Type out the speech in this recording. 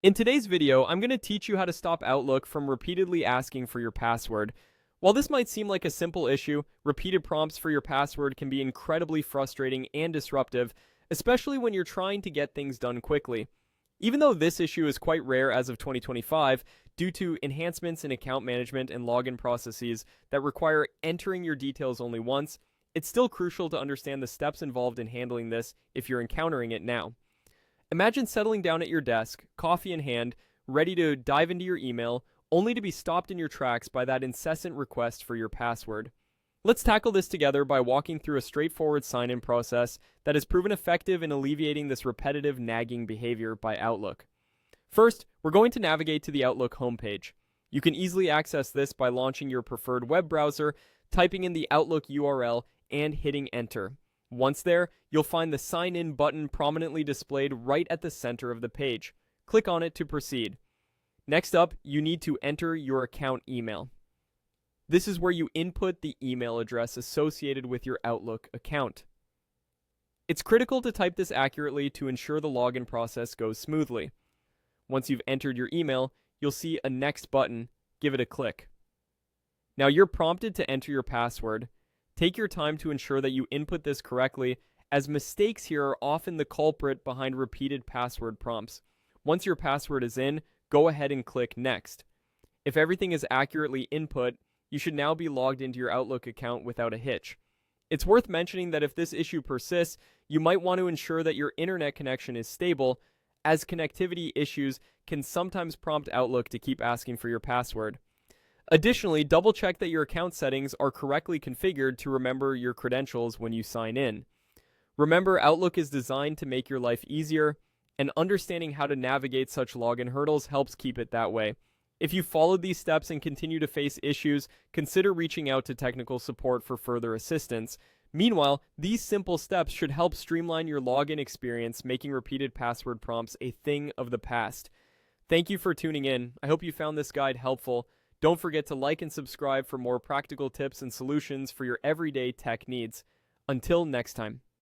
In today's video, I'm going to teach you how to stop Outlook from repeatedly asking for your password. While this might seem like a simple issue, repeated prompts for your password can be incredibly frustrating and disruptive, especially when you're trying to get things done quickly. Even though this issue is quite rare as of 2025, due to enhancements in account management and login processes that require entering your details only once, it's still crucial to understand the steps involved in handling this if you're encountering it now. Imagine settling down at your desk, coffee in hand, ready to dive into your email, only to be stopped in your tracks by that incessant request for your password. Let's tackle this together by walking through a straightforward sign-in process that has proven effective in alleviating this repetitive nagging behavior by Outlook. First, we're going to navigate to the Outlook homepage. You can easily access this by launching your preferred web browser, typing in the Outlook URL, and hitting enter. Once there, you'll find the Sign In button prominently displayed right at the center of the page. Click on it to proceed. Next up, you need to enter your account email. This is where you input the email address associated with your Outlook account. It's critical to type this accurately to ensure the login process goes smoothly. Once you've entered your email, you'll see a Next button. Give it a click. Now you're prompted to enter your password. Take your time to ensure that you input this correctly, as mistakes here are often the culprit behind repeated password prompts. Once your password is in, go ahead and click Next. If everything is accurately input, you should now be logged into your Outlook account without a hitch. It's worth mentioning that if this issue persists, you might want to ensure that your internet connection is stable, as connectivity issues can sometimes prompt Outlook to keep asking for your password. Additionally, double check that your account settings are correctly configured to remember your credentials when you sign in. Remember, Outlook is designed to make your life easier, and understanding how to navigate such login hurdles helps keep it that way. If you followed these steps and continue to face issues, consider reaching out to technical support for further assistance. Meanwhile, these simple steps should help streamline your login experience, making repeated password prompts a thing of the past. Thank you for tuning in. I hope you found this guide helpful. Don't forget to like and subscribe for more practical tips and solutions for your everyday tech needs. Until next time.